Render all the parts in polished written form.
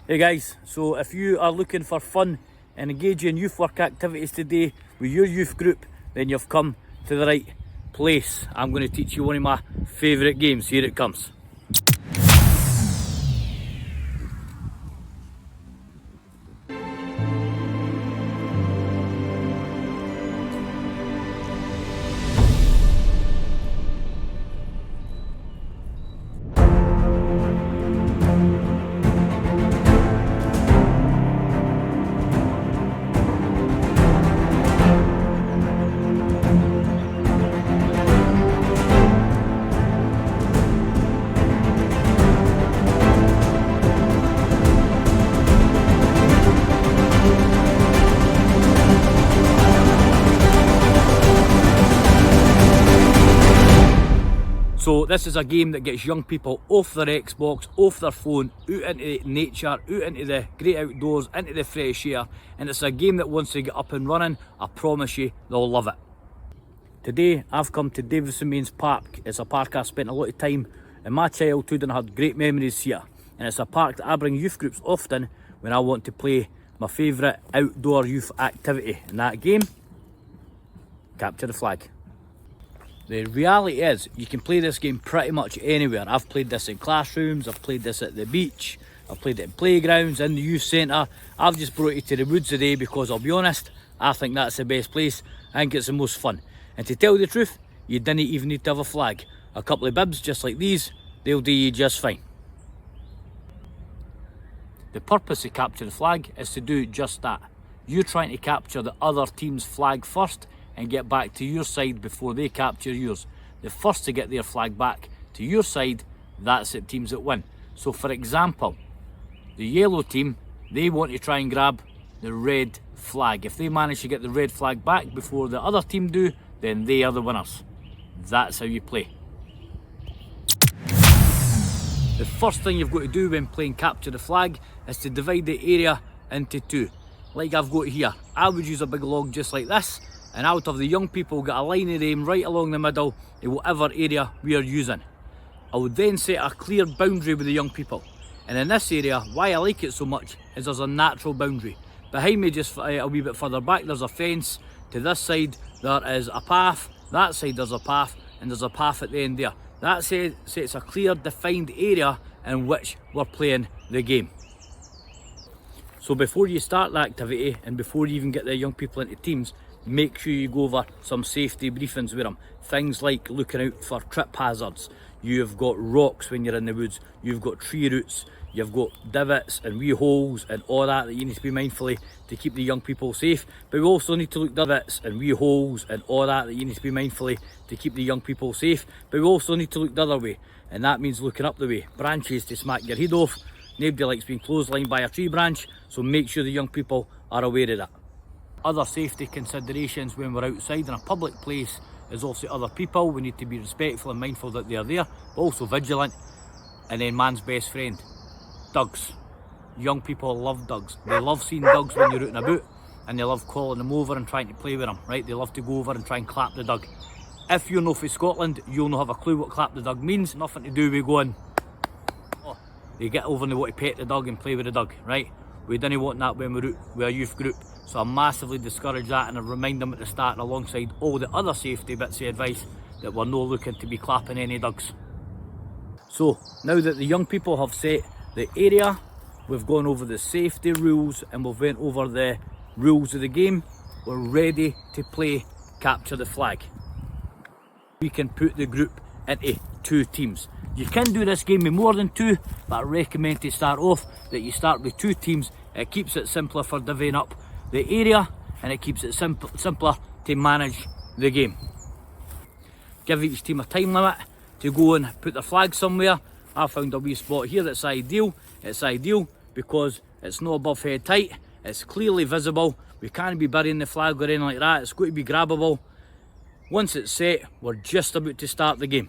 Hey guys, so if you are looking for fun and engaging youth work activities today with your youth group, then you've come to the right place. I'm going to teach you one of my favourite games. Here it comes. So this is a game that gets young people off their Xbox, off their phone, out into nature, out into the great outdoors, into the fresh air, and it's a game that once they get up and running, I promise you they'll love it. Today I've come to Davis and Mains Park. It's a park I spent a lot of time in my childhood and I had great memories here, and it's a park that I bring youth groups often when I want to play my favourite outdoor youth activity, and that game, capture the flag. The reality is, you can play this game pretty much anywhere. I've played this in classrooms, I've played this at the beach, I've played it in playgrounds, in the youth centre. I've just brought you to the woods today because I'll be honest, I think that's the best place. I think it's the most fun. And to tell you the truth, you didn't even need to have a flag. A couple of bibs just like these, they'll do you just fine. The purpose of capture the flag is to do just that. You're trying to capture the other team's flag first and get back to your side before they capture yours. The first to get their flag back to your side, that's the teams that win. So for example, the yellow team, they want to try and grab the red flag. If they manage to get the red flag back before the other team do, then they are the winners. That's how you play. The first thing you've got to do when playing capture the flag is to divide the area into two. Like I've got here, I would use a big log just like this, and out of the young people get a line of aim right along the middle in whatever area we are using. I would then set a clear boundary with the young people. And in this area, why I like it so much is there's a natural boundary. Behind me, just a wee bit further back, there's a fence. To this side, there is a path. That side, there's a path, and there's a path at the end there. That sets a clear, defined area in which we're playing the game. So before you start the activity, and before you even get the young people into teams, make sure you go over some safety briefings with them. Things like looking out for trip hazards. You've got rocks when you're in the woods, you've got tree roots, you've got divots and wee holes and all that you need to be mindful of to keep the young people safe. But we also need to look divots and wee holes and all that you need to be mindful of to keep the young people safe. But we also need to look the other way, and that means looking up the way. Branches to smack your head off. Nobody likes being clotheslined by a tree branch, so make sure the young people are aware of that. Other safety considerations when we're outside in a public place is also other people. We need to be respectful and mindful that they are there, but also vigilant. And then man's best friend, dogs. Young people love dogs. They love seeing dogs when you're out and about, and they love calling them over and trying to play with them, right? They love to go over and try and clap the dog. If you're not from Scotland, you'll not have a clue what clap the dog means. Nothing to do with going, oh, they get over and they want to pet the dog and play with the dog, right? We didn't want that when we're out with a youth group. So I massively discourage that, and I remind them at the start, alongside all the other safety bits of advice, that we're not looking to be clapping any dogs. So now that the young people have set the area, we've gone over the safety rules and we've went over the rules of the game, we're ready to play capture the flag. We can put the group into two teams. You can do this game with more than two, but I recommend to start off that you start with two teams. It keeps it simpler for divvying up the area, and it keeps it simpler to manage the game. Give each team a time limit to go and put their flag somewhere. I found a wee spot here that's ideal. It's ideal because it's not above head height, it's clearly visible. We can't be burying the flag or anything like that. It's going to be grabbable. Once it's set, we're just about to start the game.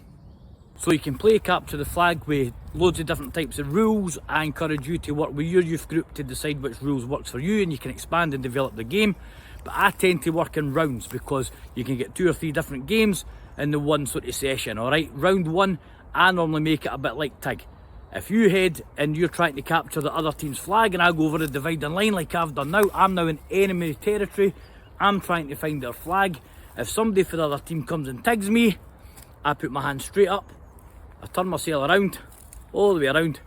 So you can play capture the flag with loads of different types of rules. I encourage you to work with your youth group to decide which rules works for you, and you can expand and develop the game. But I tend to work in rounds because you can get 2 or 3 different games in the one sort of session, alright? Round 1, I normally make it a bit like tag. If you head and you're trying to capture the other team's flag and I go over the dividing line like I've done now, I'm now in enemy territory, I'm trying to find their flag. If somebody for the other team comes and tags me, I put my hand straight up, I turn my sail around, all the way around,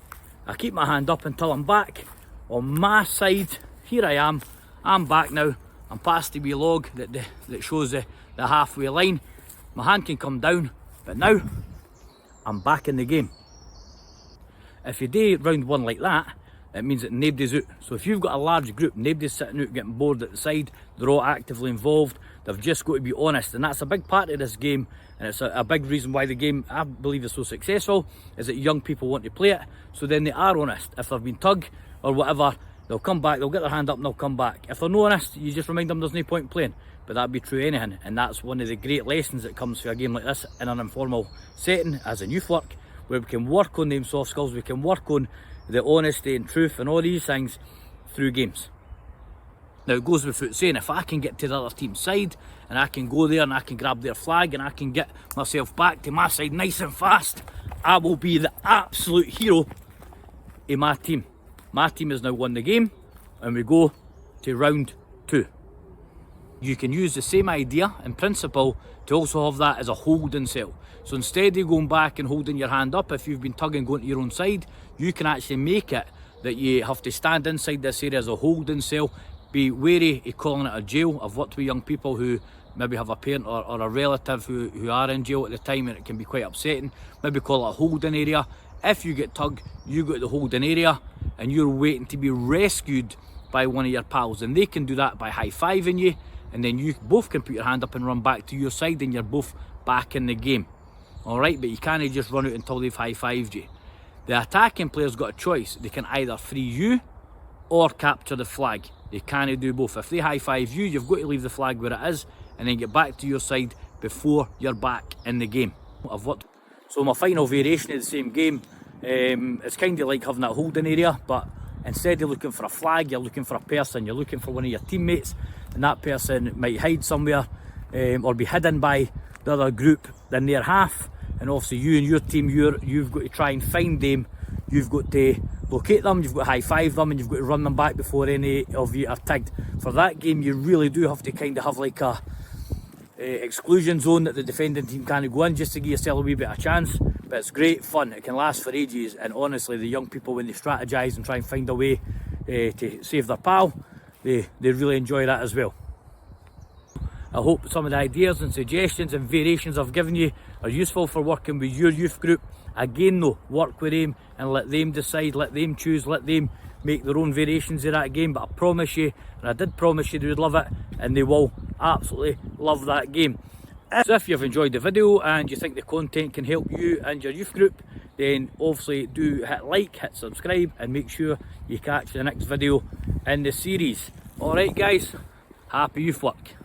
I keep my hand up until I'm back on my side. Here I am, I'm back now, I'm past the wee log that shows the halfway line. My hand can come down, but now I'm back in the game. If you do round one like that, it means that nobody's out. So if you've got a large group, nobody's sitting out getting bored at the side, they're all actively involved, they've just got to be honest. And that's a big part of this game, and it's a big reason why the game, I believe, is so successful, is that young people want to play it, so then they are honest. If they've been tugged or whatever, they'll come back, they'll get their hand up and they'll come back. If they're not honest, you just remind them there's no point in playing. But that'd be true anything, and that's one of the great lessons that comes from a game like this in an informal setting as a youth work, where we can work on them soft skills, we can work on the honesty and truth and all these things through games. Now it goes without saying, if I can get to the other team's side and I can go there and I can grab their flag and I can get myself back to my side nice and fast, I will be the absolute hero of my team. My team has now won the game and we go to round 2. You can use the same idea in principle to also have that as a holding cell. So instead of going back and holding your hand up, if you've been tugging going to your own side, you can actually make it that you have to stand inside this area as a holding cell. Be wary of calling it a jail. I've worked with young people who maybe have a parent or a relative who are in jail at the time, and it can be quite upsetting. Maybe call it a holding area. If you get tugged, you go to the holding area and you're waiting to be rescued by one of your pals, and they can do that by high-fiving you, and then you both can put your hand up and run back to your side and you're both back in the game. Alright, but you can't just run out until they've high-fived you. The attacking player's got a choice. They can either free you or capture the flag. They can't do both. If they high-five you, you've got to leave the flag where it is and then get back to your side before you're back in the game. So my final variation of the same game, it's kind of like having that holding area, but instead of looking for a flag, you're looking for a person, you're looking for one of your teammates, and that person might hide somewhere or be hidden by the other group in their half, and obviously you and your team, you've got to try and find them, you've got to locate them, you've got to high-five them, and you've got to run them back before any of you are tagged. For that game, you really do have to kind of have like a exclusion zone that the defending team can't go in, just to give yourself a wee bit of chance. But it's great fun, it can last for ages, and honestly the young people, when they strategise and try and find a way to save their pal, they really enjoy that as well. I hope some of the ideas and suggestions and variations I've given you are useful for working with your youth group. Again though, work with them and let them decide, let them choose, let them make their own variations of that game. But I promise you, and I did promise you, they would love it, and they will absolutely love that game. So if you've enjoyed the video and you think the content can help you and your youth group, then obviously do hit like, hit subscribe, and make sure you catch the next video in the series. Alright guys, happy youth work.